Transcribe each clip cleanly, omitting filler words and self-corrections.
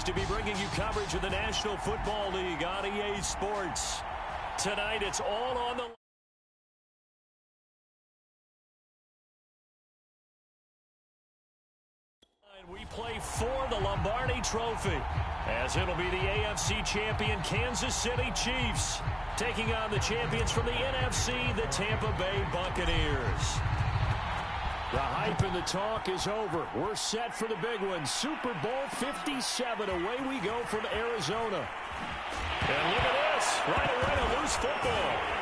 to be bringing you coverage of the National Football League on EA Sports. Tonight, it's all on the line. We play for the Lombardi Trophy, as it'll be the AFC champion Kansas City Chiefs taking on the champions from the NFC, the Tampa Bay Buccaneers. The hype and the talk is over. We're set for the big one. Super Bowl 57. Away we go from Arizona. And look at this. Right away to loose football.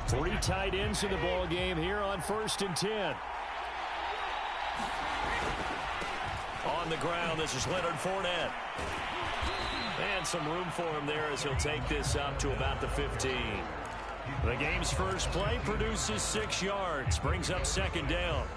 Three tight ends in the ball game here on 1st and 10. On the ground, this is Leonard Fournette. And some room for him there as he'll take this up to about the 15. The game's first play produces 6 yards, brings up 2nd down.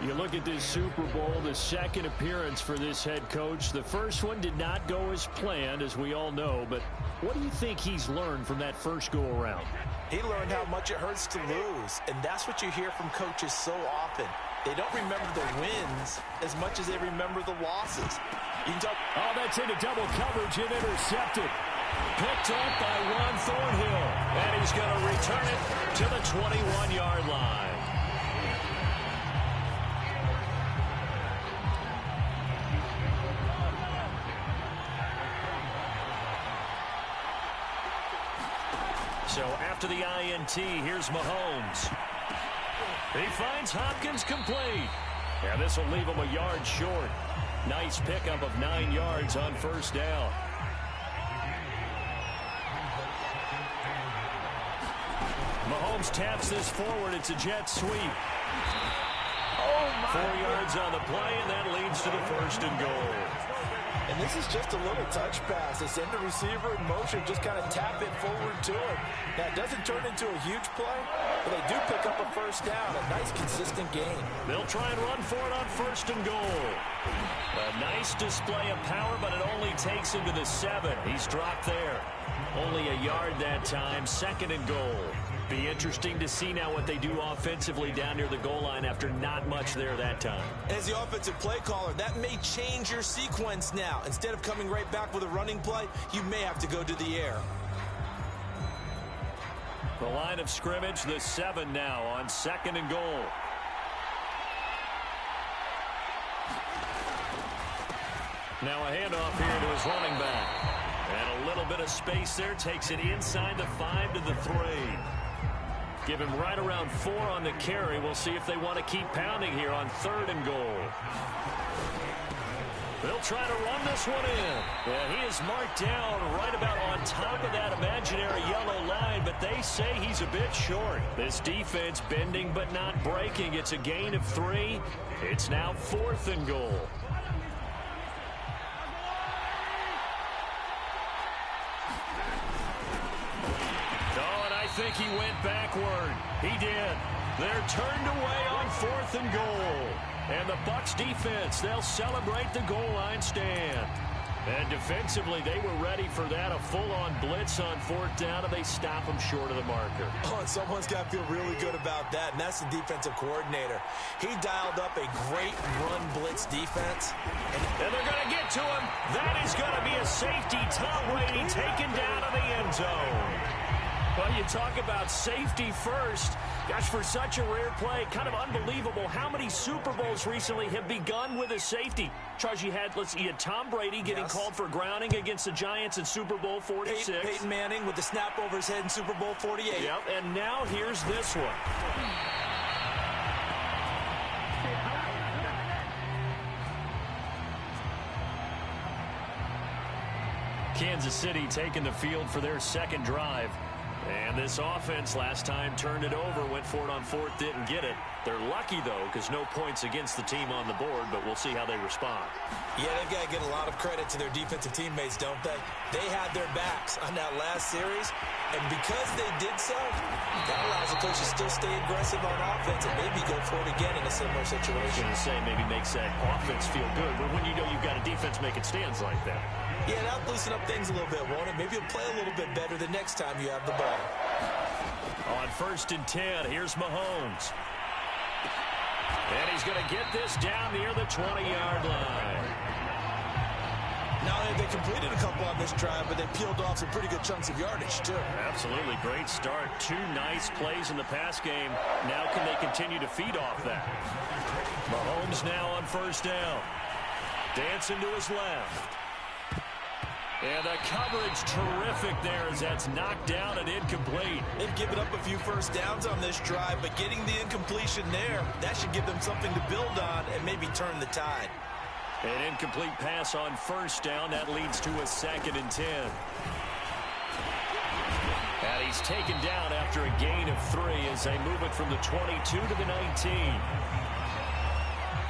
You look at this Super Bowl, the second appearance for this head coach. The first one did not go as planned, as we all know, but what do you think he's learned from that first go-around? He learned how much it hurts to lose, and that's what you hear from coaches so often. They don't remember the wins as much as they remember the losses. You can talk. Oh, that's into double coverage and intercepted. Picked up by Juan Thornhill, and he's going to return it to the 21-yard line. So after the INT, here's Mahomes. He finds Hopkins complete. And this will leave him a yard short. Nice pickup of 9 yards on 1st down. Mahomes taps this forward. It's a jet sweep. 4 yards on the play, and that leads to the 1st and goal. And this is just a little touch pass. They send the receiver in motion, just kind of tap it forward to him. Now, it doesn't turn into a huge play, but they do pick up a 1st down. A nice, consistent gain. They'll try and run for it on 1st and goal. A nice display of power, but it only takes him to the 7. He's dropped there. Only a yard that time. 2nd and goal. Be interesting to see now what they do offensively down near the goal line after not much there that time. As the offensive play caller, that may change your sequence now. Instead of coming right back with a running play, you may have to go to the air. The line of scrimmage, the 7 now on 2nd and goal. Now a handoff here to his running back. And a little bit of space there, takes it inside the 5 to the 3. Give him right around 4 on the carry. We'll see if they want to keep pounding here on 3rd and goal. They'll try to run this one in. Yeah, he is marked down right about on top of that imaginary yellow line, but they say he's a bit short. This defense bending but not breaking. It's a gain of 3. It's now 4th and goal. I think he went backward. He did. They're turned away on 4th and goal. And the Bucs defense, they'll celebrate the goal line stand. And defensively, they were ready for that, a full-on blitz on 4th down, and they stop them short of the marker. Oh, and someone's got to feel really good about that, and that's the defensive coordinator. He dialed up a great run blitz defense. And they're going to get to him. That is going to be a safety. Tom Brady taken down in the end zone. Well, you talk about safety first. Gosh, for such a rare play, kind of unbelievable how many Super Bowls recently have begun with a safety. Charles, you had Tom Brady getting called for grounding against the Giants in Super Bowl 46. Peyton Manning with the snap over his head in Super Bowl 48. Yep, and now here's this one. Kansas City taking the field for their second drive. And this offense last time turned it over, went for it on fourth, didn't get it. They're lucky, though, because no points against the team on the board, but we'll see how they respond. Yeah, they've got to get a lot of credit to their defensive teammates, don't they? They had their backs on that last series, and because they did so, that allows the coach to still stay aggressive on offense and maybe go for it again in a similar situation. I was going to say, maybe makes that offense feel good, but when you know you've got a defense making stands like that. Yeah, that'll loosen up things a little bit, won't it? Maybe you'll play a little bit better the next time you have the ball. On 1st and 10, here's Mahomes. And he's going to get this down near the 20-yard line. Now they completed a couple on this drive, but they peeled off some pretty good chunks of yardage, too. Absolutely. Great start. 2 nice plays in the pass game. Now can they continue to feed off that? Mahomes now on 1st down. Dancing to his left. And the coverage terrific there as that's knocked down and incomplete. They've given up a few first downs on this drive, but getting the incompletion there, that should give them something to build on and maybe turn the tide. An incomplete pass on 1st down. That leads to a 2nd and 10. And he's taken down after a gain of 3 as they move it from the 22 to the 19.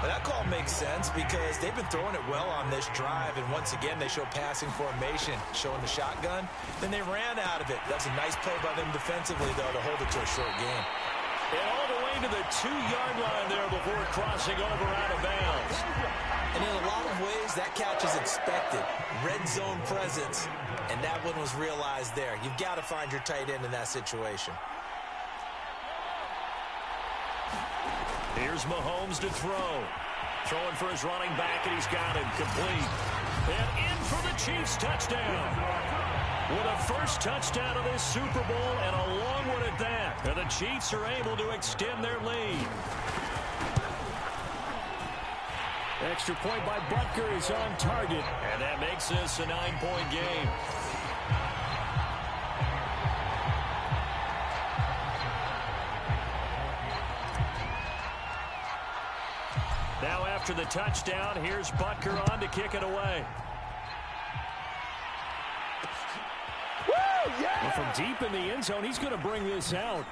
Well, that call makes sense because they've been throwing it well on this drive, and once again they show passing formation, showing the shotgun. Then they ran out of it. That's a nice play by them defensively, though, to hold it to a short game. And all the way to the 2-yard line there before crossing over out of bounds. And in a lot of ways, that catch is expected. Red zone presence, and that one was realized there. You've got to find your tight end in that situation. Here's Mahomes to throw. Throwing for his running back, and he's got him complete. And in for the Chiefs touchdown. With a first touchdown of this Super Bowl and a long one at that. And the Chiefs are able to extend their lead. Extra point by Butker is on target. And that makes this a 9-point game. Now after the touchdown, here's Butker on to kick it away. Woo, yeah! Well, from deep in the end zone, he's going to bring this out.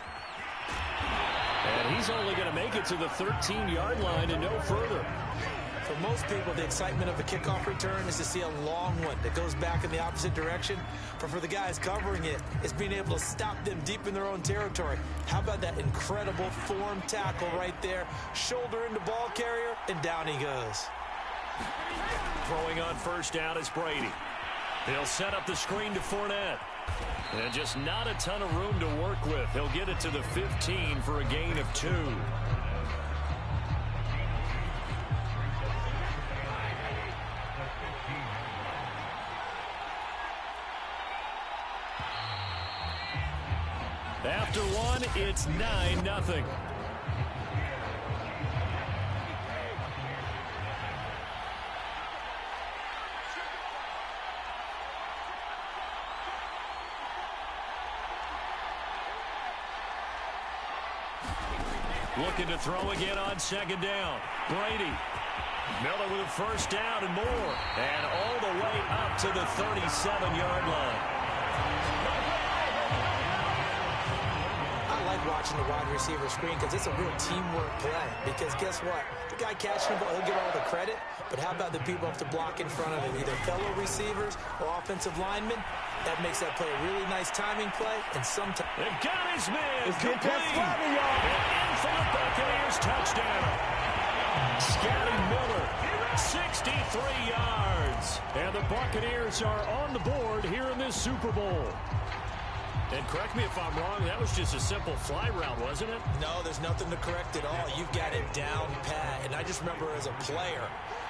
And he's only going to make it to the 13-yard line and no further. For most people, the excitement of a kickoff return is to see a long one that goes back in the opposite direction. But for the guys covering it, it's being able to stop them deep in their own territory. How about that incredible form tackle right there? Shoulder into ball carrier, and down he goes. Throwing on 1st down is Brady. He'll set up the screen to Fournette. And just not a ton of room to work with. He'll get it to the 15 for a gain of 2. After 1, it's 9-0. Looking to throw again on 2nd down. Brady. Miller with a 1st down and more. And all the way up to the 37-yard line. I like watching the wide receiver screen because it's a real teamwork play. Because guess what? The guy catching the ball, he'll get all the credit. But how about the people have to block in front of him, either fellow receivers or offensive linemen? That makes that play a really nice timing play. And sometimes they've got his man complete. And in for the Buccaneers touchdown. Scotty Miller, 63 yards. And the Buccaneers are on the board here in this Super Bowl. And correct me if I'm wrong, that was just a simple fly route, wasn't it? No, there's nothing to correct at all. You've got it down pat. And I just remember as a player,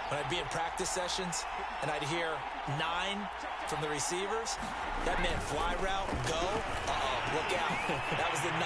when I'd be in practice sessions, and I'd hear 9 from the receivers, that meant fly route, go. Look out. That was the 9,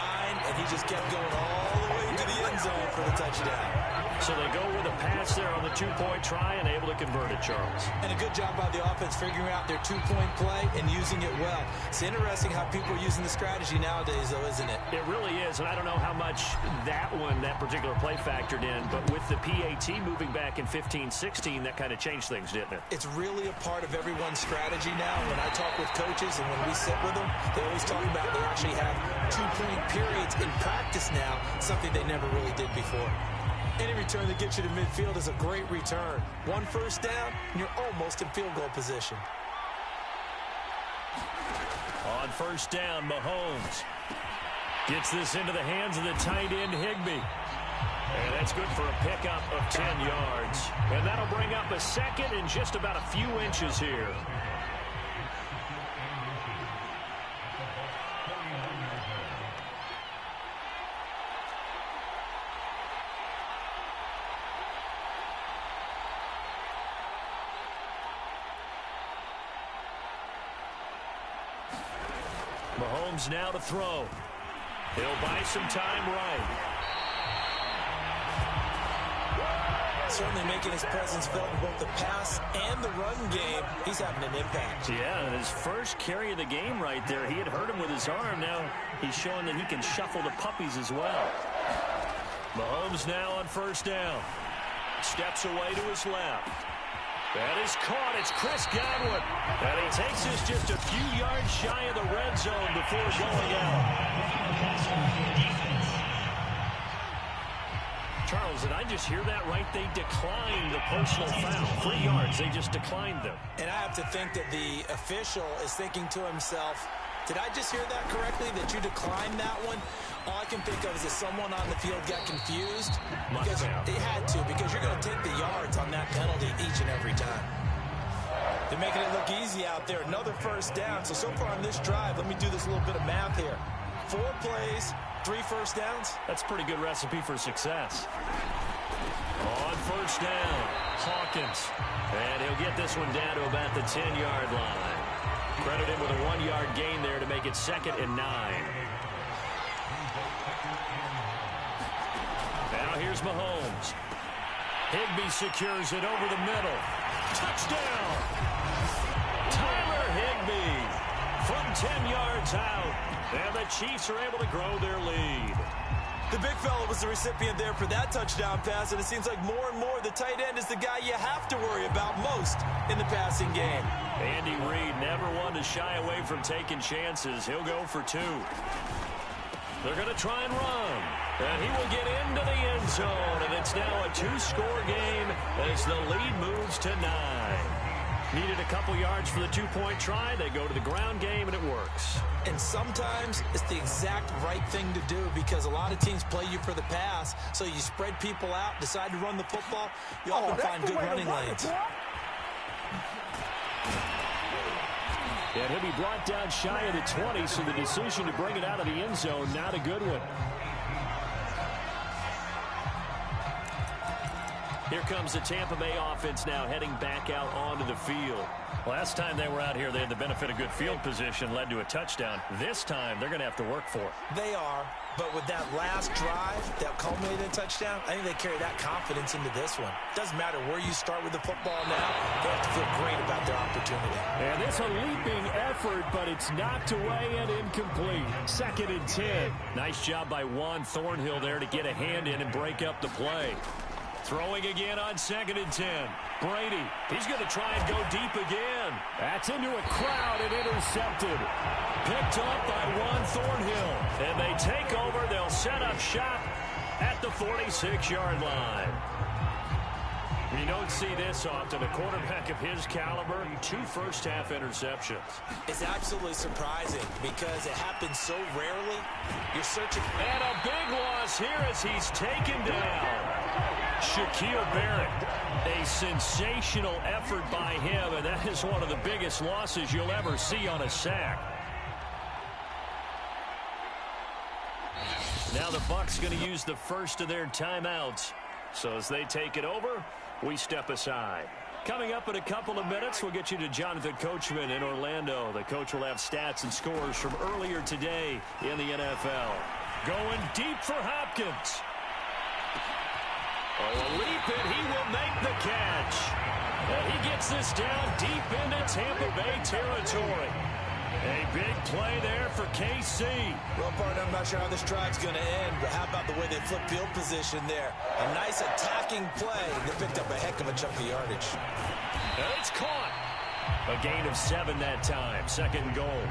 and he just kept going all the way to the end zone for the touchdown. So they go with a pass there on the two-point try and able to convert it, Charles. And a good job by the offense figuring out their two-point play and using it well. It's interesting how people are using the strategy nowadays, though, isn't it? It really is, and I don't know how much that particular play factored in, but with the PAT moving back in 15-16, that kind of changed things, didn't it? It's really a part of everyone's strategy now. When I talk with coaches and when we sit with them, they always talk about they actually have two-point periods in practice now, something they never really did before. Any return that gets you to midfield is a great return. One first down, and you're almost in field goal position. On first down, Mahomes gets this into the hands of the tight end, Higbee. And that's good for a pickup of 10 yards. And that'll bring up a second and just about a few inches here. Mahomes now to throw. He'll buy some time right. Certainly making his presence felt in both the pass and the run game. He's having an impact. Yeah, his first carry of the game right there. He had hurt him with his arm. Now he's showing that he can shuffle the puppies as well. Mahomes now on first down. Steps away to his left. That is caught. It's Chris Godwin. And he takes this just a few yards shy of the red zone before going out. Charles, did I just hear that right? They declined the personal foul. 3 yards. They just declined them. And I have to think that the official is thinking to himself, did I just hear that correctly, that you declined that one? All I can think of is that someone on the field got confused. Because they had to, because you're going to take the yards on that penalty each and every time. They're making it look easy out there. Another first down. So far on this drive, let me do this little bit of math here. 4 plays, 3 first downs. That's a pretty good recipe for success. On first down, Hawkins. And he'll get this one down to about the 10-yard line. Credit him with a 1-yard gain there to make it 2nd and 9. Now here's Mahomes. Higbee secures it over the middle. Touchdown! Tyler Higbee from 10 yards out. And the Chiefs are able to grow their lead. The big fella was the recipient there for that touchdown pass, and it seems like more and more the tight end is the guy you have to worry about most in the passing game. Andy Reid never one to shy away from taking chances. He'll go for 2. They're going to try and run. And he will get into the end zone. And it's now a 2-score game as the lead moves to 9. Needed a couple yards for the 2-point try. They go to the ground game, and it works. And sometimes it's the exact right thing to do because a lot of teams play you for the pass. So you spread people out, decide to run the football. You often find good running lanes. And he'll be brought down shy of the 20, so the decision to bring it out of the end zone, not a good one. Here comes the Tampa Bay offense now heading back out onto the field. Last time they were out here, they had the benefit of good field position, led to a touchdown. This time, they're going to have to work for it. They are, but with that last drive that culminated in a touchdown, I think they carry that confidence into this one. Doesn't matter where you start with the football now, they have to feel great about their opportunity. And it's a leaping effort, but it's knocked away and incomplete. 2nd and 10. Nice job by Juan Thornhill there to get a hand in and break up the play. Throwing again on 2nd and 10. Brady, he's going to try and go deep again. That's into a crowd and intercepted. Picked up by Juan Thornhill. And they take over. They'll set up shop at the 46-yard line. You don't see this often. A quarterback of his caliber, 2 first-half interceptions. It's absolutely surprising because it happens so rarely. You're searching. And a big loss here as he's taken down. Shaquille Barrett, a sensational effort by him, and that is one of the biggest losses you'll ever see on a sack. Now the Bucs going to use the first of their timeouts. So as they take it over, we step aside. Coming up in a couple of minutes, we'll get you to Jonathan Coachman in Orlando. The coach will have stats and scores from earlier today in the NFL. Going deep for Hopkins. Oh, a leap, and he will make the catch. And he gets this down deep into Tampa Bay territory. A big play there for KC. Well, partner, I'm not sure how this drive's going to end, but how about the way they flip field position there? A nice attacking play. They picked up a heck of a chunk of yardage. And it's caught. A gain of 7 that time. Second and goal.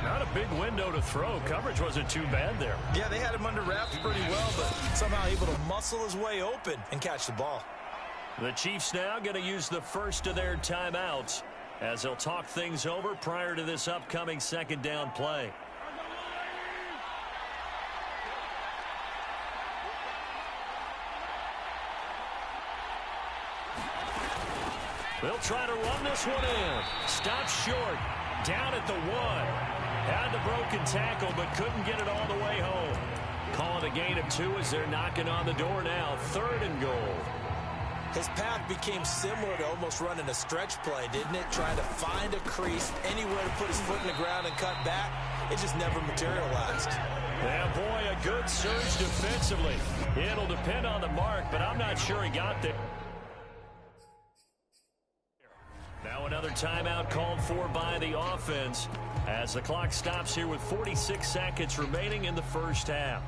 Not a big window to throw. Coverage wasn't too bad there. Yeah, they had him under wraps pretty well, but somehow able to muscle his way open and catch the ball. The Chiefs now going to use the first of their timeouts as they'll talk things over prior to this upcoming second down play. They'll try to run this one in. Stops short. Down at the 1. Had the broken tackle, but couldn't get it all the way home. Calling a gain of 2 as they're knocking on the door now. Third and goal. His path became similar to almost running a stretch play, didn't it? Trying to find a crease, anywhere to put his foot in the ground and cut back. It just never materialized. Yeah, boy, a good surge defensively. It'll depend on the mark, but I'm not sure he got there. Now another timeout called for by the offense as the clock stops here with 46 seconds remaining in the first half.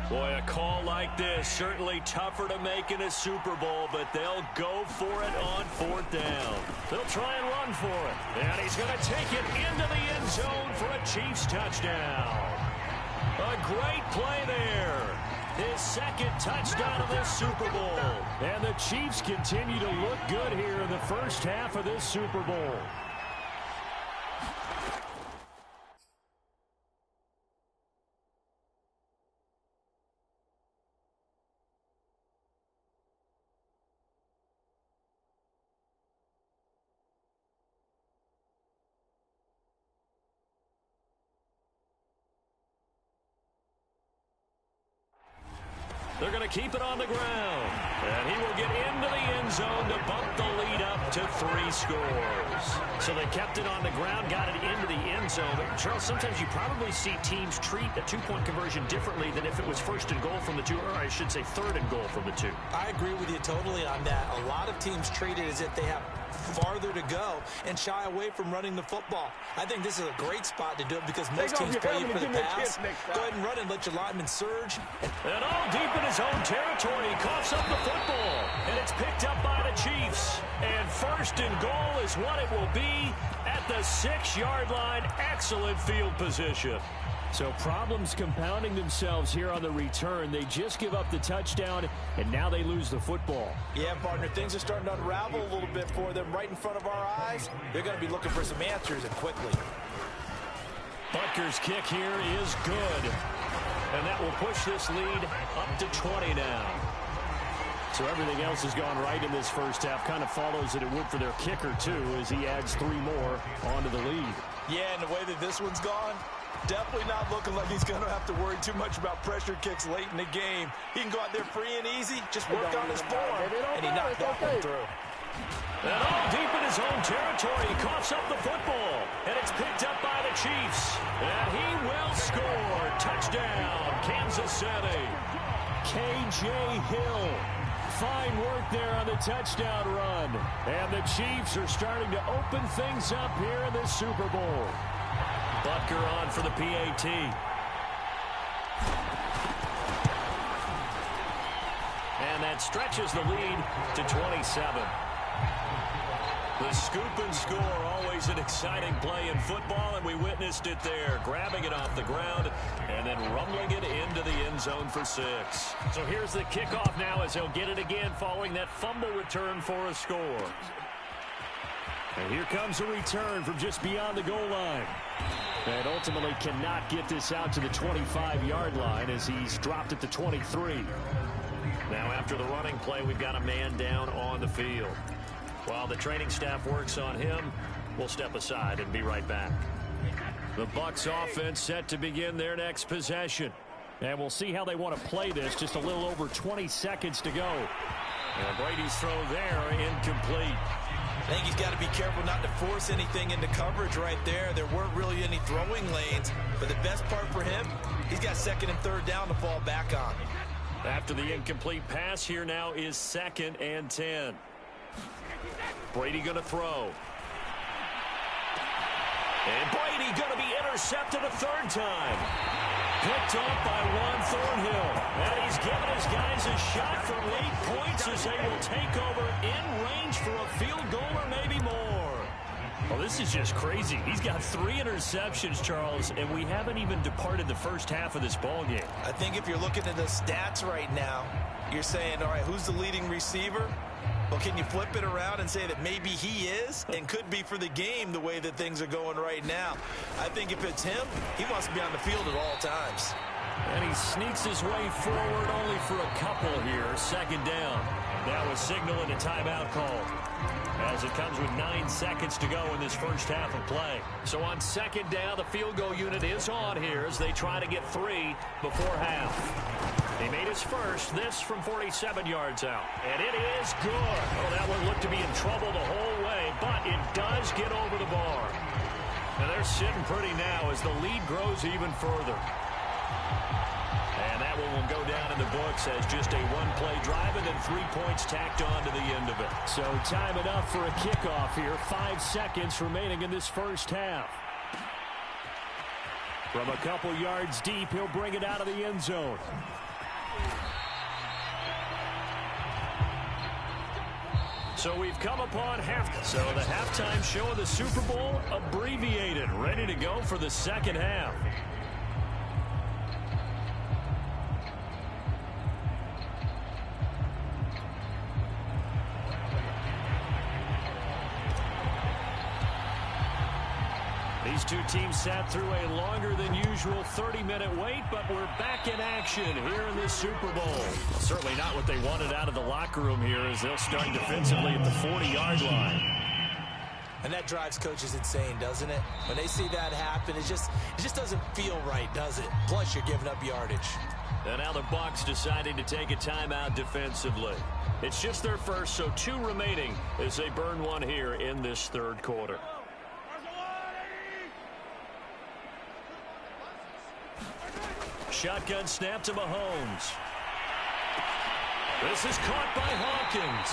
Boy, a call like this, certainly tougher to make in a Super Bowl, but they'll go for it on 4th down. They'll try and run for it. And he's going to take it into the end zone for a Chiefs touchdown. A great play there. His second touchdown of this Super Bowl. And the Chiefs continue to look good here in the first half of this Super Bowl. They're going to keep it on the ground. And he will get into the end zone to bump the lead up to 3 scores. So they kept it on the ground, got it into the end zone. But Charles, sometimes you probably see teams treat a 2-point conversion differently than if it was 1st and goal from the 2, or I should say 3rd and goal from the 2. I agree with you totally on that. A lot of teams treat it as if they have farther to go and shy away from running the football. I think this is a great spot to do it because most teams play you for the pass. Go ahead and run and let your linemen surge. And all deep in his own territory, he coughs up the football. And it's picked up by the Chiefs. And 1st and goal is what it will be at the 6-yard line. Excellent field position. So problems compounding themselves here on the return. They just give up the touchdown, and now they lose the football. Yeah, partner, things are starting to unravel a little bit for them right in front of our eyes. They're going to be looking for some answers, and quickly. Butker's kick here is good. And that will push this lead up to 20 now. So everything else has gone right in this first half. Kind of follows that it would for their kicker, too, as he adds 3 more onto the lead. Yeah, and the way that this one's gone, definitely not looking like he's going to have to worry too much about pressure kicks late in the game. He can go out there free and easy, just work on his form, and he knocked that one through. And all deep in his own territory, he coughs up the football, and it's picked up by the Chiefs. And he will score. Touchdown, Kansas City. K.J. Hill. Fine work there on the touchdown run. And the Chiefs are starting to open things up here in this Super Bowl. Butker on for the PAT. And that stretches the lead to 27. The scoop and score, always an exciting play in football, and we witnessed it there. Grabbing it off the ground and then rumbling it into the end zone for 6. So here's the kickoff now as they'll get it again following that fumble return for a score. And here comes a return from just beyond the goal line. And ultimately cannot get this out to the 25-yard line as he's dropped it to 23. Now after the running play, we've got a man down on the field. While the training staff works on him, we'll step aside and be right back. The Bucs offense set to begin their next possession. And we'll see how they want to play this. Just a little over 20 seconds to go. And Brady's throw there, incomplete. I think he's got to be careful not to force anything into coverage right there. There weren't really any throwing lanes. But the best part for him, he's got second and third down to fall back on. After the incomplete pass, here now is 2nd and 10. Brady going to throw. And Brady going to be intercepted a third time. Picked off by Juan Thornhill. And he's given his guys a shot for 8 points as they will take over in range for a field goal or maybe more. Well, this is just crazy. He's got 3 interceptions, Charles, and we haven't even departed the first half of this ball game. I think if you're looking at the stats right now, you're saying, all right, who's the leading receiver? Well, can you flip it around and say that maybe he is and could be for the game the way that things are going right now? I think if it's him, he wants to be on the field at all times. And he sneaks his way forward only for a couple here. 2nd down. Now a signal and a timeout called, as it comes with 9 seconds to go in this first half of play. So on 2nd down, the field goal unit is on here as they try to get 3 before half. He made his first, this from 47 yards out. And it is good. Oh, that one looked to be in trouble the whole way, but it does get over the bar. And they're sitting pretty now as the lead grows even further. And that one will go down in the books as just a one-play drive and then 3 points tacked on to the end of it. So time enough for a kickoff here. 5 seconds remaining in this first half. From a couple yards deep, he'll bring it out of the end zone. So we've come upon half. So the halftime show of the Super Bowl abbreviated, ready to go for the second half. These two teams sat through a longer than usual 30-minute wait, but we're back in action here in this Super Bowl. Certainly not what they wanted out of the locker room here as they'll start defensively at the 40-yard line. And that drives coaches insane, doesn't it? When they see that happen, it just doesn't feel right, does it? Plus, you're giving up yardage. And now the Bucs deciding to take a timeout defensively. It's just their first, so 2 remaining as they burn one here in this third quarter. Shotgun snap to Mahomes. This is caught by Hawkins.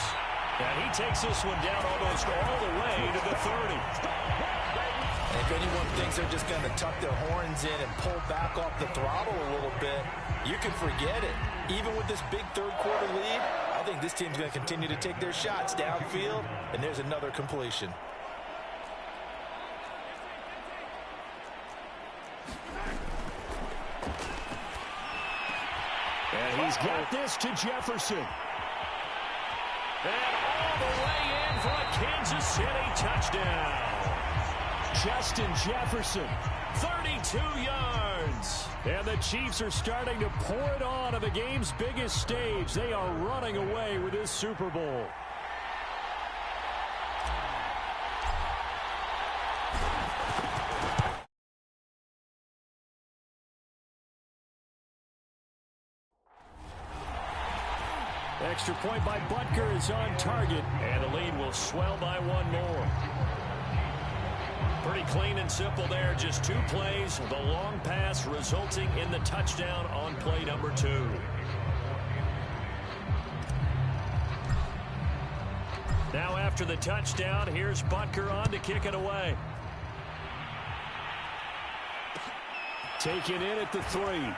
And he takes this one down almost all the way to the 30. And if anyone thinks they're just going to tuck their horns in and pull back off the throttle a little bit, you can forget it. Even with this big third quarter lead, I think this team's going to continue to take their shots downfield, and there's another completion. And he's got this to Jefferson. And all the way in for a Kansas City touchdown. Justin Jefferson, 32 yards. And the Chiefs are starting to pour it on the game's biggest stage. They are running away with this Super Bowl. Extra point by Butker is on target, and the lead will swell by 1 more. Pretty clean and simple there, just 2 plays. The long pass resulting in the touchdown on play number 2. Now after the touchdown, here's Butker on to kick it away. Taken in at the 3.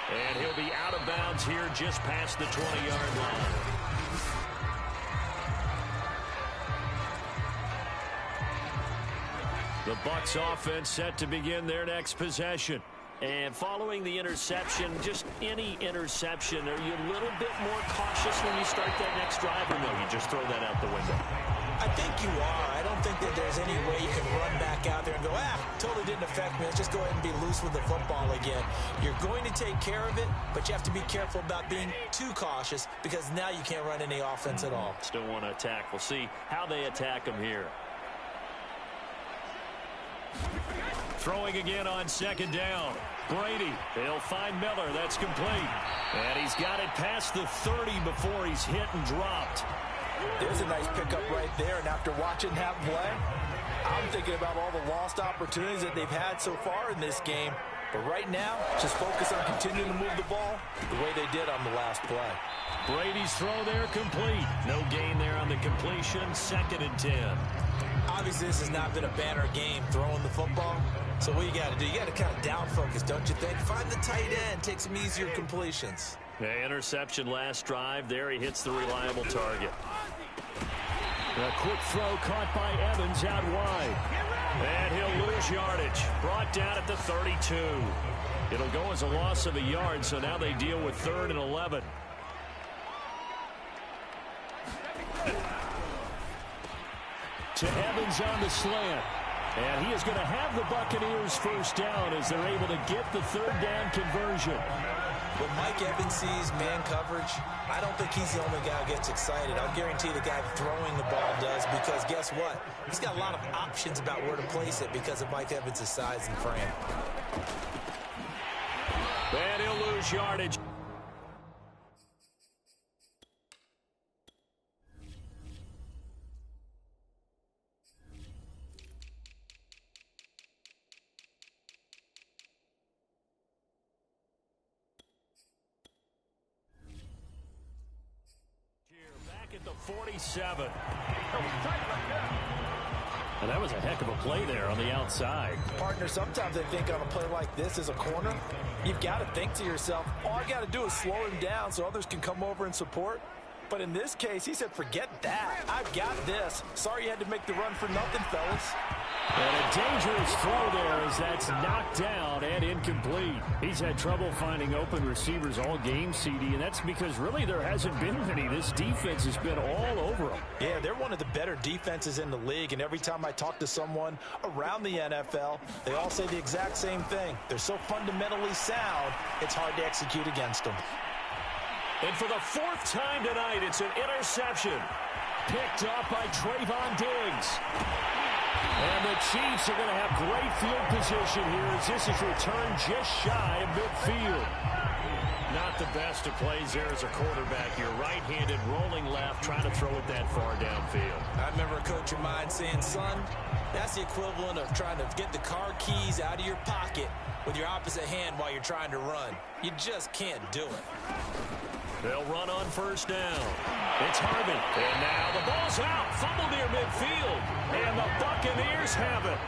And he'll be out of bounds here just past the 20-yard line. The Bucs offense set to begin their next possession. And following the interception, just any interception, are you a little bit more cautious when you start that next drive, or no, you just throw that out the window? I think you are. I don't think that there's any way you can run back out there and go, totally didn't affect me. Let's just go ahead and be loose with the football again. You're going to take care of it, but you have to be careful about being too cautious because now you can't run any offense at all. Still want to attack. We'll see how they attack them here. Throwing again on second down. Brady, he'll find Miller. That's complete. And he's got it past the 30 before he's hit and dropped. There's a nice pickup right there. And after watching that play, I'm thinking about all the lost opportunities that they've had so far in this game. But right now, just focus on continuing to move the ball the way they did on the last play. Brady's throw there complete. No gain there on the completion. 2nd and 10. Obviously, this has not been a banner game throwing the football. So what you got to do, you got to kind of down focus, don't you think? Find the tight end, take some easier completions. Interception last drive. There he hits the reliable target. A quick throw caught by Evans out wide. And he'll lose yardage. Brought down at the 32. It'll go as a loss of a yard, so now they deal with 3rd and 11. To Evans on the slant. And he is going to have the Buccaneers first down as they're able to get the 3rd down conversion. When Mike Evans sees man coverage, I don't think he's the only guy who gets excited. I'll guarantee the guy throwing the ball does, because guess what? He's got a lot of options about where to place it because of Mike Evans' size and frame. And he'll lose yardage. At the 47. And that was a heck of a play there on the outside. Partner, sometimes I think on a play like this as a corner, you've got to think to yourself, all I got to do is slow him down so others can come over and support. But in this case, he said, forget that. I've got this. Sorry you had to make the run for nothing, fellas. And a dangerous throw there as that's knocked down and incomplete. He's had trouble finding open receivers all game, CD, and that's because really there hasn't been many. This defense has been all over them. Yeah, they're one of the better defenses in the league, and every time I talk to someone around the NFL, they all say the exact same thing. They're so fundamentally sound, it's hard to execute against them. And for the 4th time tonight, it's an interception. Picked up by Trayvon Diggs. And the Chiefs are going to have great field position here as this is returned just shy of midfield. Not the best of plays there as a quarterback. You're right-handed, rolling left, trying to throw it that far downfield. I remember a coach of mine saying, son, that's the equivalent of trying to get the car keys out of your pocket with your opposite hand while you're trying to run. You just can't do it. They'll run on first down. It's Harvin. And now the ball's out. Fumble near midfield. And the Buccaneers have it.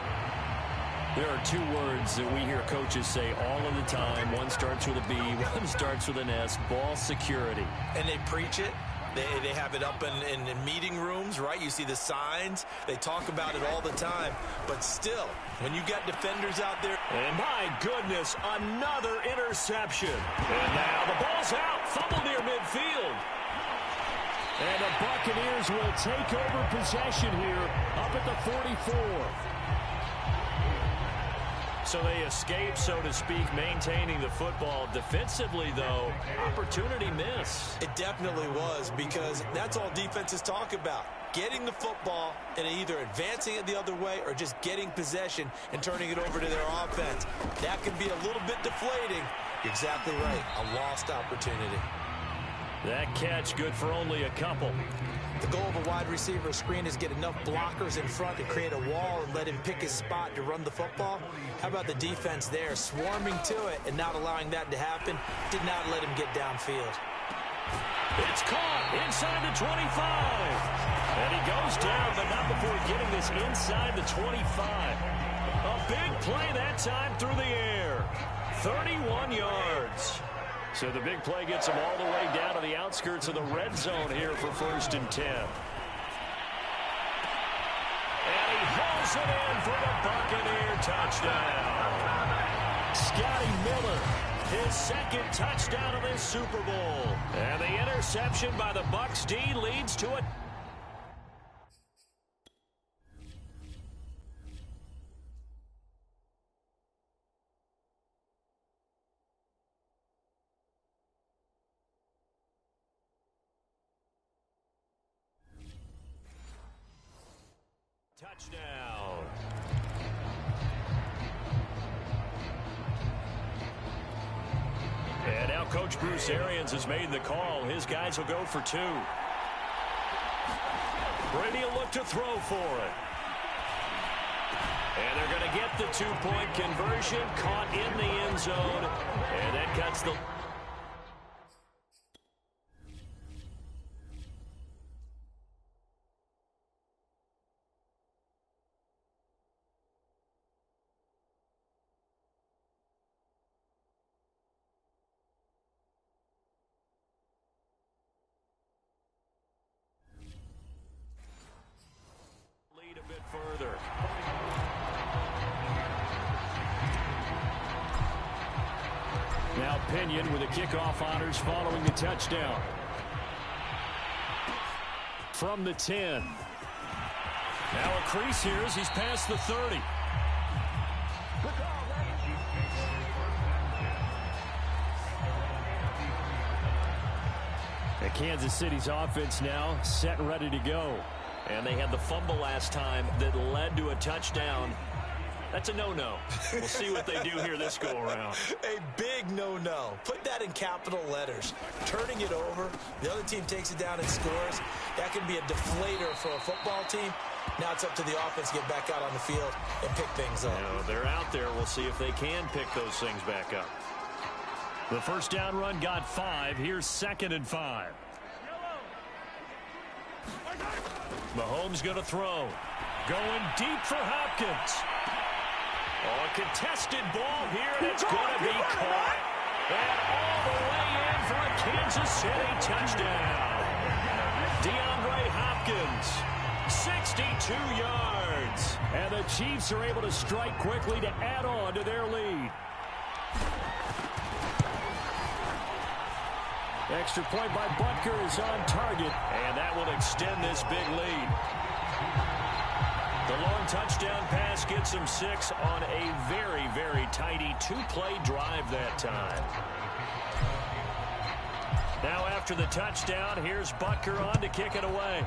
There are 2 words that we hear coaches say all of the time. One starts with a B, one starts with an S. Ball security. And they preach it. They have it up in meeting rooms, right? You see the signs. They talk about it all the time. But still, when you got defenders out there. And my goodness, another interception. And now the ball's out. Fumble near midfield. And the Buccaneers will take over possession here up at the 44. So they escape, so to speak, maintaining the football. Defensively, though, opportunity miss. It definitely was, because that's all defenses talk about. Getting the football and either advancing it the other way or just getting possession and turning it over to their offense. That can be a little bit deflating. You're exactly right. A lost opportunity. That catch good for only a couple. The goal of a wide receiver screen is get enough blockers in front to create a wall and let him pick his spot to run the football. How about the defense there, swarming to it and not allowing that to happen? Did not let him get downfield. It's caught inside the 25. And he goes down, but not before getting this inside the 25. A big play that time through the air. 31 yards. So the big play gets him all the way down to the outskirts of the red zone here for 1st and 10. And he hauls it in for the Buccaneer touchdown. Scotty Miller, his 2nd touchdown of this Super Bowl. And the interception by the Bucs D leads to a touchdown. Coach Bruce Arians has made the call. His guys will go for 2. Brady will look to throw for it. And they're going to get the 2-point conversion, caught in the end zone, and that cuts the... lead a bit further. Now Pinion with the kickoff honors following the touchdown. From the 10. Now a crease here as he's past the 30. And Kansas City's offense now set and ready to go. And they had the fumble last time that led to a touchdown. That's a no-no. We'll see what they do here this go-around. A big no-no. Put that in capital letters. Turning it over, the other team takes it down and scores. That can be a deflator for a football team. Now it's up to the offense to get back out on the field and pick things up. You know, they're out there. We'll see if they can pick those things back up. The first down run got 5. Here's 2nd and 5. Mahomes going to throw. Going deep for Hopkins. Oh, a contested ball here, and it's going to be caught. And all the way in for a Kansas City touchdown. DeAndre Hopkins, 62 yards. And the Chiefs are able to strike quickly to add on to their lead. Extra point by Butker is on target, and that will extend this big lead. The long touchdown pass gets them 6 on a very, very tidy 2-play drive that time. Now after the touchdown, here's Butker on to kick it away.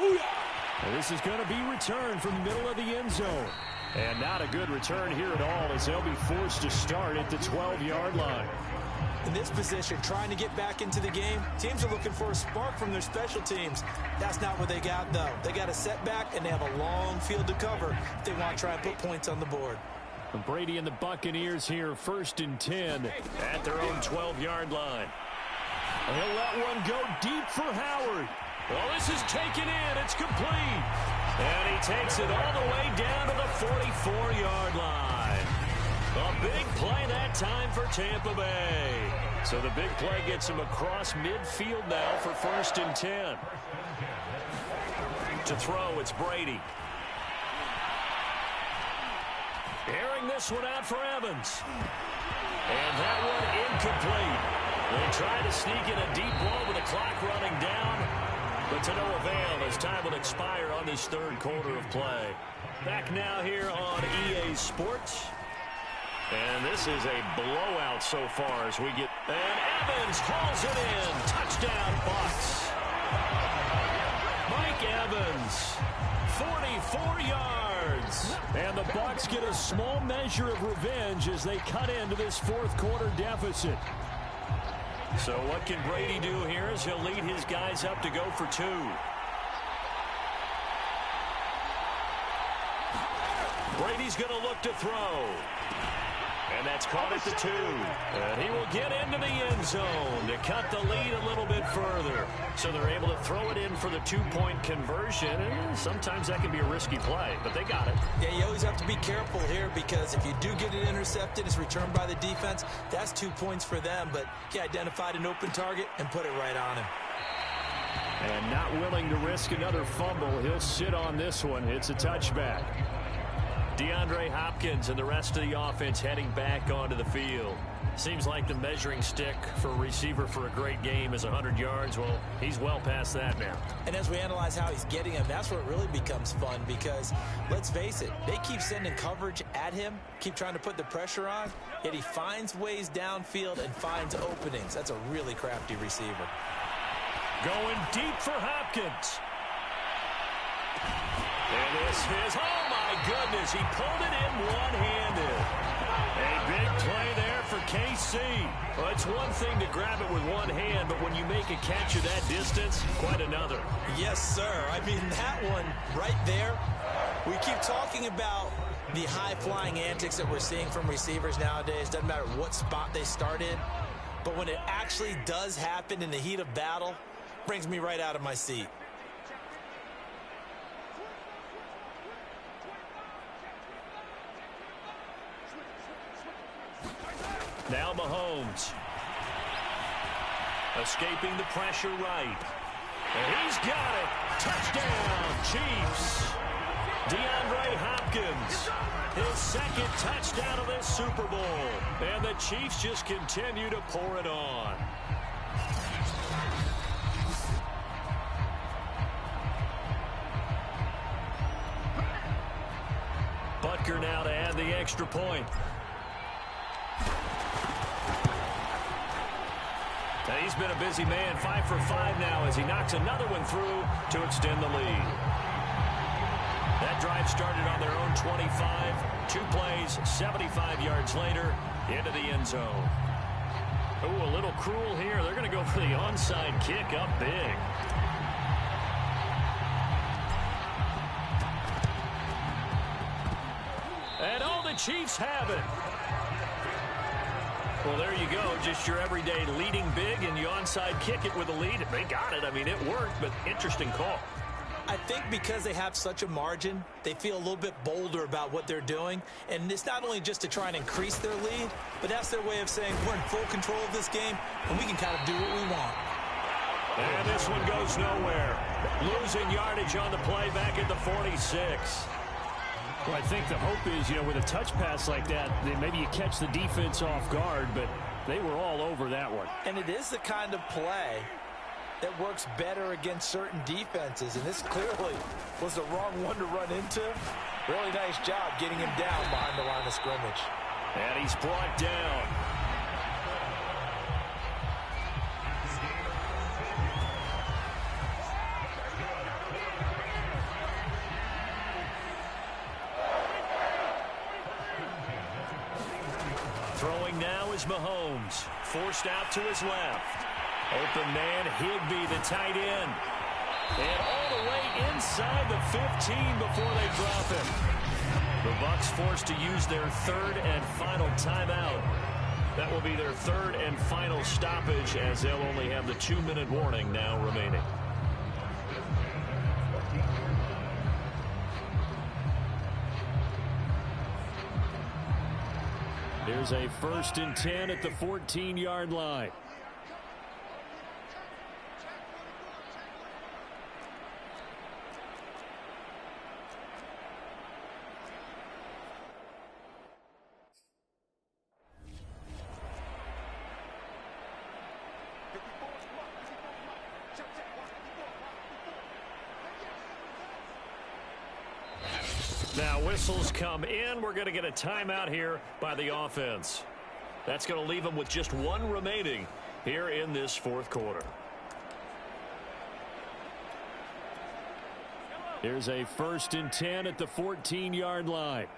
And this is going to be returned from the middle of the end zone. And not a good return here at all as they'll be forced to start at the 12-yard line. In this position, trying to get back into the game, teams are looking for a spark from their special teams. That's not what they got, though. They got a setback, and they have a long field to cover if they want to try and put points on the board. And Brady and the Buccaneers here, 1st and 10 at their own 12-yard line. He'll let one go deep for Howard. Well, this is taken in. It's complete. And he takes it all the way down to the 44-yard line. A big play that time for Tampa Bay. So the big play gets him across midfield now for 1st and 10. To throw, it's Brady. Airing this one out for Evans. And that one incomplete. They try to sneak in a deep ball with the clock running down, but to no avail as time will expire on this 3rd quarter of play. Back now here on EA Sports. And this is a blowout so far as we get... And Evans hauls it in. Touchdown, Bucs. Mike Evans, 44 yards. And the Bucs get a small measure of revenge as they cut into this 4th quarter deficit. So what can Brady do here as he'll lead his guys up to go for 2. Brady's going to look to throw. And that's caught at the 2. And he will get into the end zone to cut the lead a little bit further. So they're able to throw it in for the 2-point conversion. And sometimes that can be a risky play, but they got it. Yeah, you always have to be careful here because if you do get it intercepted, it's returned by the defense. That's 2 points for them, but he identified an open target and put it right on him. And not willing to risk another fumble, he'll sit on this one. It's a touchback. DeAndre Hopkins and the rest of the offense heading back onto the field. Seems like the measuring stick for a receiver for a great game is 100 yards. Well, he's well past that now. And as we analyze how he's getting him, that's where it really becomes fun because, let's face it, they keep sending coverage at him, keep trying to put the pressure on, yet he finds ways downfield and finds openings. That's a really crafty receiver. Going deep for Hopkins. And this is, oh my goodness, he pulled it in one-handed. A big play there for KC. Well, it's one thing to grab it with one hand, but when you make a catch of that distance, quite another. Yes, sir. I mean, that one right there, we keep talking about the high-flying antics that we're seeing from receivers nowadays. Doesn't matter what spot they start in, but when it actually does happen in the heat of battle, brings me right out of my seat. Now Mahomes. Escaping the pressure right. And he's got it. Touchdown, Chiefs. DeAndre Hopkins. His second touchdown of this Super Bowl. And the Chiefs just continue to pour it on. Butker now to add the extra point. He's been a busy man, 5 for 5 now as he knocks another one through to extend the lead. That drive started on their own 25. 2 plays, 75 yards later, into the end zone. Oh, a little cruel here. They're going to go for the onside kick up big. And all the Chiefs have it. Well, there you go. Just your everyday leading big, and you onside kick it with a lead. They got it. I mean, it worked, but interesting call. I think because they have such a margin, they feel a little bit bolder about what they're doing. And it's not only just to try and increase their lead, but that's their way of saying we're in full control of this game, and we can kind of do what we want. And this one goes nowhere. Losing yardage on the play back at the 46. Well, I think the hope is, with a touch pass like that, that maybe you catch the defense off guard, but they were all over that one. And it is the kind of play that works better against certain defenses, and this clearly was the wrong one to run into. Really nice job getting him down behind the line of scrimmage. And he's brought down. Throwing now is Mahomes. Forced out to his left. Open man, Higbee, the tight end. And all the way inside the 15 before they drop him. The Bucs forced to use their third and final timeout. That will be their third and final stoppage as they'll only have the 2-minute warning now remaining. Here's a 1st and 10 at the 14-yard line. Now whistles come in. We're going to get a timeout here by the offense. That's going to leave them with just 1 remaining here in this 4th quarter. Here's a 1st and 10 at the 14-yard line.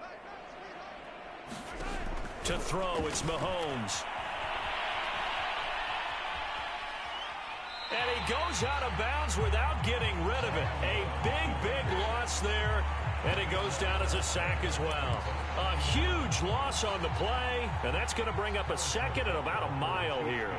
To throw, it's Mahomes. And he goes out of bounds without getting rid of it. A big loss there. And it goes down as a sack as well. A huge loss on the play, and that's going to bring up a 2nd and about a mile here.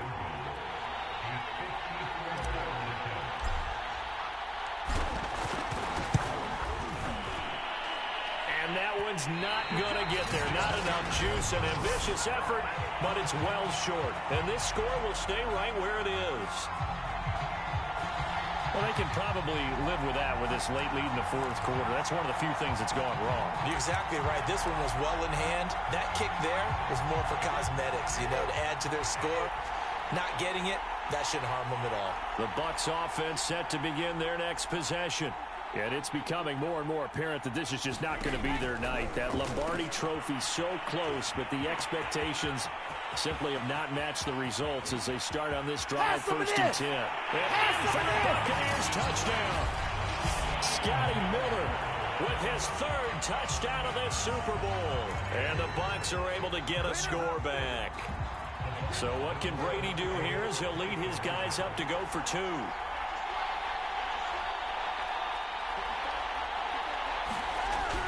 And that one's not going to get there. Not enough juice. An ambitious effort, but it's well short. And this score will stay right where it is. Well, they can probably live with that with this late lead in the 4th quarter. That's one of the few things that's gone wrong. You're exactly right. This one was well in hand. That kick there was more for cosmetics, to add to their score. Not getting it, that shouldn't harm them at all. The Bucs offense set to begin their next possession. And it's becoming more and more apparent that this is just not going to be their night. That Lombardi trophy so close, but the expectations simply have not matched the results as they start on this drive. 1st and 10. And for the Buccaneers, touchdown. Scotty Miller with his third touchdown of this Super Bowl. And the Bucs are able to get a score back. So what can Brady do here as he'll lead his guys up to go for two.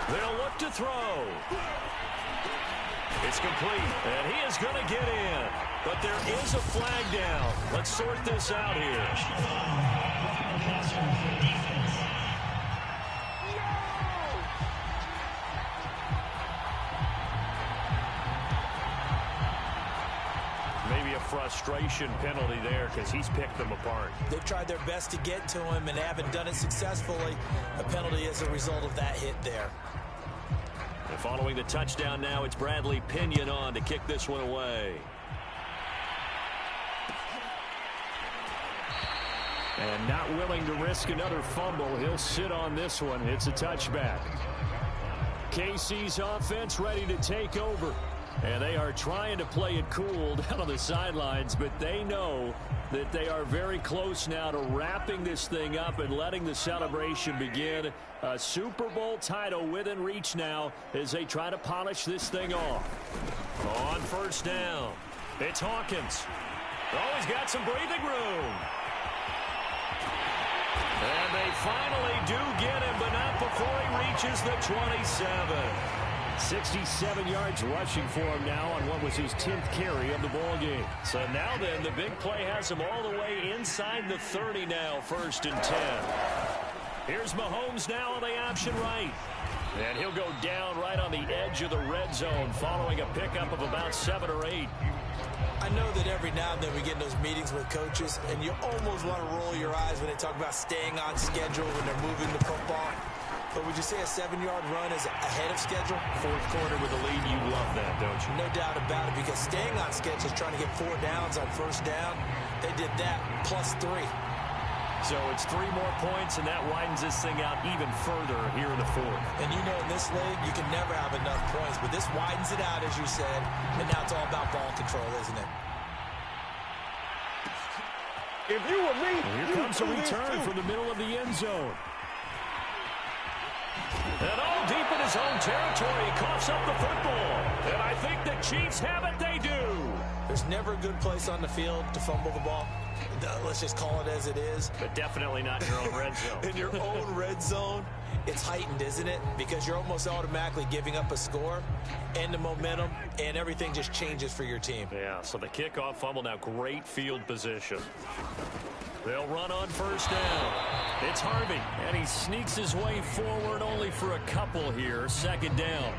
They'll look to throw. It's complete, and he is going to get in. But there is a flag down. Let's sort this out here. Maybe a frustration penalty there because he's picked them apart. They've tried their best to get to him and haven't done it successfully. A penalty as a result of that hit there. And following the touchdown now, it's Bradley Pinion on to kick this one away. And not willing to risk another fumble, he'll sit on this one. It's a touchback. KC's offense ready to take over. And they are trying to play it cool down on the sidelines, but they know that they are very close now to wrapping this thing up and letting the celebration begin. A Super Bowl title within reach now as they try to polish this thing off. On first down, it's Hawkins. Oh, he's got some breathing room. And they finally do get him, but not before he reaches the 27. 67 yards rushing for him now on what was his 10th carry of the ball game. So now then, the big play has him all the way inside the 30 now, 1st and 10. Here's Mahomes now on the option right. And he'll go down right on the edge of the red zone following a pickup of about 7 or 8. I know that every now and then we get in those meetings with coaches, and you almost want to roll your eyes when they talk about staying on schedule when they're moving the football. But would you say a 7-yard run is ahead of schedule? 4th quarter with a lead, you love that, don't you? No doubt about it, because staying on schedule is trying to get 4 downs on first down. They did that plus 3. So it's 3 more points, and that widens this thing out even further here in the 4th. And you know in this league, you can never have enough points, but this widens it out, as you said, and now it's all about ball control, isn't it? If you were me, here comes a return from the middle of the end zone. And all deep in his own territory, he coughs up the football. And I think the Chiefs have it, they do. There's never a good place on the field to fumble the ball. Let's just call it as it is. But definitely not in your own red zone. In your own red zone, it's heightened, isn't it? Because you're almost automatically giving up a score and the momentum, and everything just changes for your team. Yeah, so the kickoff fumble, now great field position. They'll run on first down. It's Harvey, and he sneaks his way forward only for a couple here. 2nd down.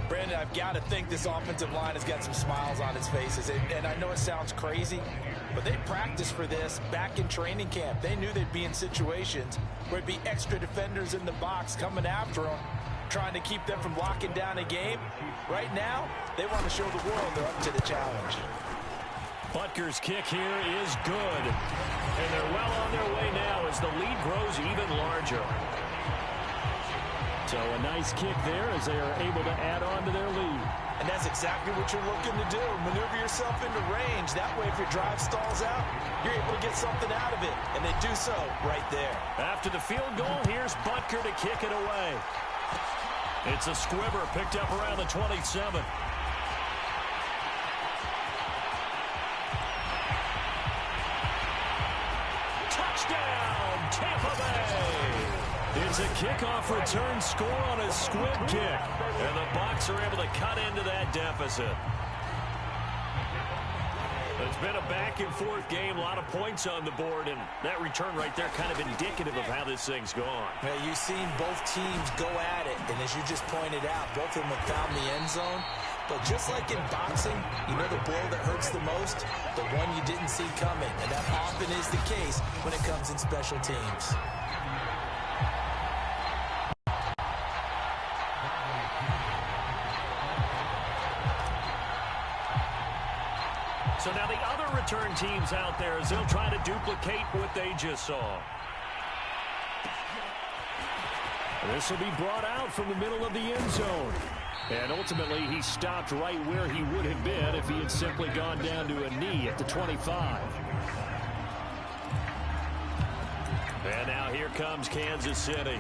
Brandon, I've got to think this offensive line has got some smiles on its faces. And I know it sounds crazy, but they practiced for this back in training camp. They knew they'd be in situations where it'd be extra defenders in the box coming after them, trying to keep them from locking down a game. Right now, they want to show the world they're up to the challenge. Butker's kick here is good. And they're well on their way now as the lead grows even larger. So a nice kick there as they are able to add on to their lead. And that's exactly what you're looking to do. Maneuver yourself into range. That way, if your drive stalls out, you're able to get something out of it. And they do so right there. After the field goal, here's Butker to kick it away. It's a squibber picked up around the 27. Touchdown, Tampa Bay! It's a kickoff return score on a squib kick. And the Bucs are able to cut into that deficit. It's been a back-and-forth game, a lot of points on the board, and that return right there kind of indicative of how this thing's gone. Well, you've seen both teams go at it, and as you just pointed out, both of them have found the end zone. But just like in boxing, you know the blow that hurts the most? The one you didn't see coming, and that often is the case when it comes in special teams. So now the other return teams out there as they'll try to duplicate what they just saw. This will be brought out from the middle of the end zone. And ultimately, he stopped right where he would have been if he had simply gone down to a knee at the 25. And now here comes Kansas City.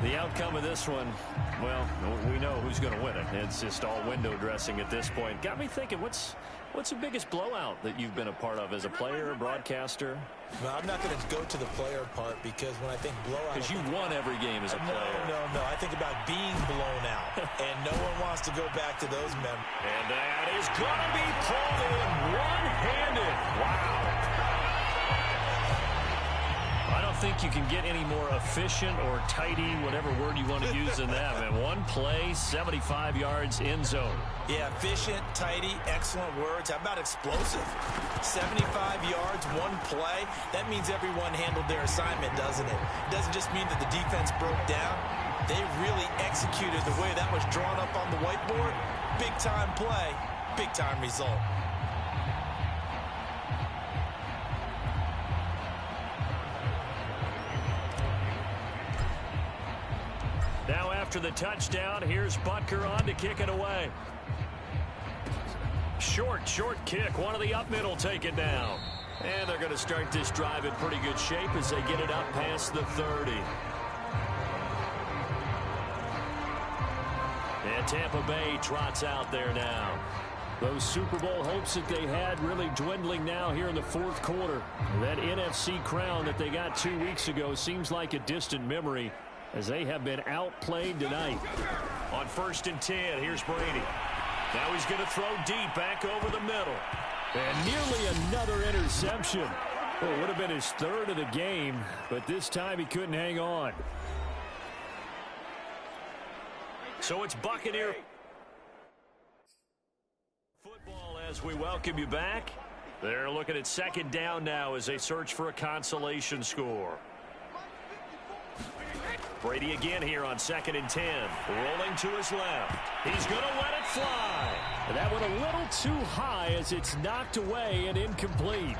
The outcome of this one, well, we know who's going to win it. It's just all window dressing at this point. Got me thinking, what's the biggest blowout that you've been a part of as a player, broadcaster? Well, I'm not going to go to the player part because when I think blowout... Because you won every game as a player. No. I think about being blown out. And no one wants to go back to those memories. And that is going to be pulled in one-handed. Wow. I don't think you can get any more efficient or tidy, whatever word you want to use in that. Man, one play, 75 yards, end zone. Yeah, efficient, tidy, excellent words. How about explosive? 75 yards, one play. That means everyone handled their assignment, doesn't it? It doesn't just mean that the defense broke down. They really executed the way that was drawn up on the whiteboard. Big-time play, big-time result. Now after the touchdown, here's Butker on to kick it away. Short kick. One of the up middle take it down. And they're going to start this drive in pretty good shape as they get it up past the 30. And Tampa Bay trots out there now. Those Super Bowl hopes that they had really dwindling now here in the fourth quarter. That NFC crown that they got 2 weeks ago seems like a distant memory, as they have been outplayed tonight. On 1st and 10, here's Brady. Now he's going to throw deep back over the middle. And nearly another interception. Well, it would have been his third of the game, but this time he couldn't hang on. So it's Buccaneer football as we welcome you back. They're looking at 2nd down now as they search for a consolation score. Brady again here on 2nd and 10. Rolling to his left. He's going to let it fly. And that went a little too high as it's knocked away and incomplete.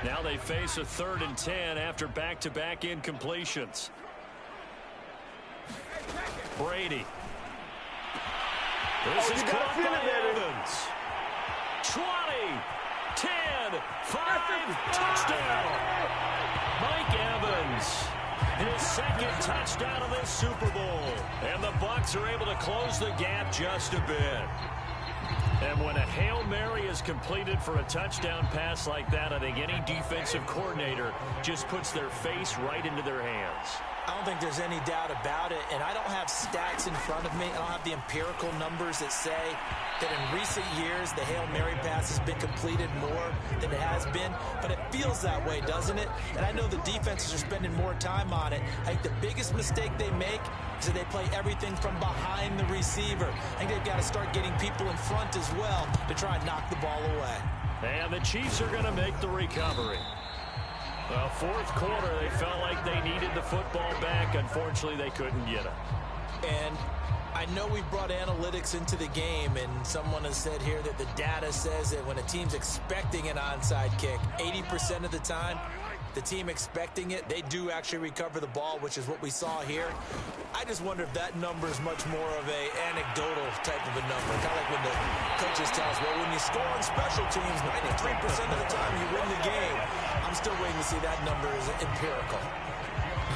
Now they face a 3rd and 10 after back-to-back incompletions. Brady. This is caught by Evans. 20. 10, 5, touchdown. Mike Evans, his 2nd touchdown of this Super Bowl. And the Bucs are able to close the gap just a bit. And when a Hail Mary is completed for a touchdown pass like that, I think any defensive coordinator just puts their face right into their hands. I don't think there's any doubt about it, and I don't have stats in front of me. I don't have the empirical numbers that say that in recent years the Hail Mary pass has been completed more than it has been, but it feels that way, doesn't it? And I know the defenses are spending more time on it. I think the biggest mistake they make is that they play everything from behind the receiver. I think they've got to start getting people in front as well to try and knock the ball away. And the Chiefs are going to make the recovery. Well, fourth quarter, they felt like they needed the football back. Unfortunately, they couldn't get it. And I know we've brought analytics into the game, and someone has said here that the data says that when a team's expecting an onside kick, 80% of the time, the team expecting it, they do actually recover the ball, which is what we saw here. I just wonder if that number is much more of a anecdotal type of a number. Kind of like when the coaches tell us, well, when you score on special teams, 93% of the time you win the game. I'm still waiting to see that number is empirical.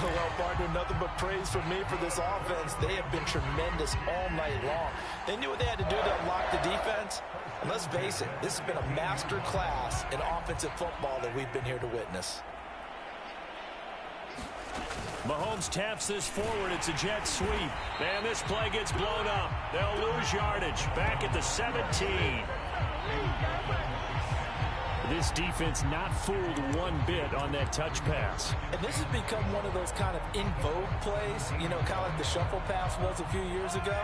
Well, partner, nothing but praise from me for this offense. They have been tremendous all night long. They knew what they had to do to unlock the defense. And let's face it, this has been a master class in offensive football that we've been here to witness. Mahomes taps this forward. It's a jet sweep. And this play gets blown up. They'll lose yardage. Back at the 17. This defense not fooled one bit on that touch pass. And this has become one of those kind of in vogue plays, you know, kind of like the shuffle pass was a few years ago.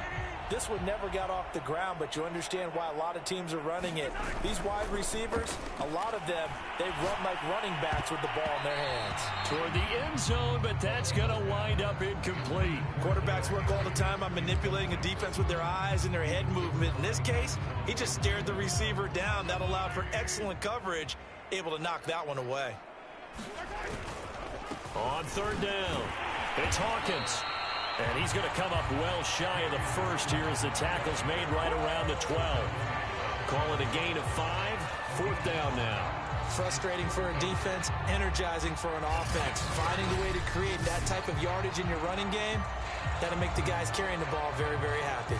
This one never got off the ground, but you understand why a lot of teams are running it. These wide receivers, a lot of them, they run like running backs with the ball in their hands. Toward the end zone, but that's going to wind up incomplete. Quarterbacks work all the time on manipulating a defense with their eyes and their head movement. In this case, he just stared the receiver down. That allowed for excellent coverage, able to knock that one away. On 3rd down, it's Hawkins. And he's going to come up well shy of the first here as the tackle's made right around the 12. Call it a gain of 5. 4th down now. Frustrating for a defense, energizing for an offense. Finding the way to create that type of yardage in your running game, that'll make the guys carrying the ball very, very happy.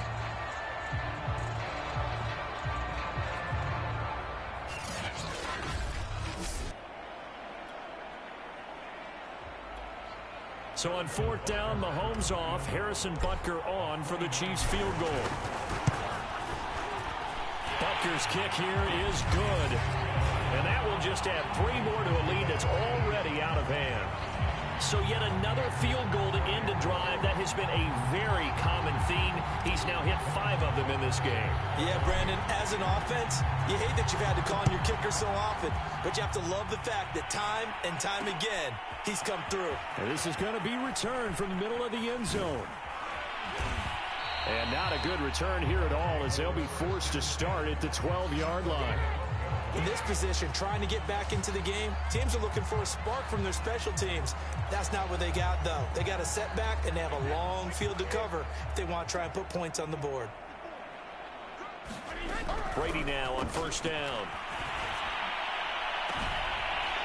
So on fourth down, Mahomes off, Harrison Butker on for the Chiefs field goal. Butker's kick here is good. And that will just add 3 more to a lead that's already out of hand. So yet another field goal to end a drive. That has been a very common theme. He's now hit 5 of them in this game. Yeah, Brandon, as an offense, you hate that you've had to call on your kicker so often, but you have to love the fact that time and time again, he's come through. And this is going to be returned from the middle of the end zone. And not a good return here at all, as they'll be forced to start at the 12-yard line. In this position, trying to get back into the game, teams are looking for a spark from their special teams. That's not what they got, though. They got a setback, and they have a long field to cover if they want to try and put points on the board. Brady now on first down.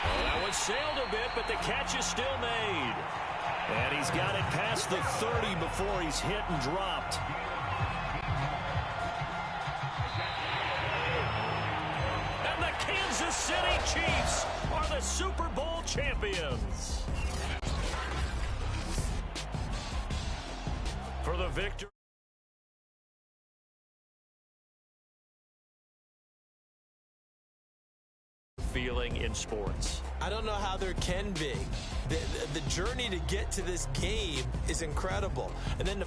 Well, that one sailed a bit, but the catch is still made. And he's got it past the 30 before he's hit and dropped. And the Kansas City Chiefs are the Super Bowl champions. For the victory. Feeling in sports. I don't know how there can be. The journey to get to this game is incredible. And then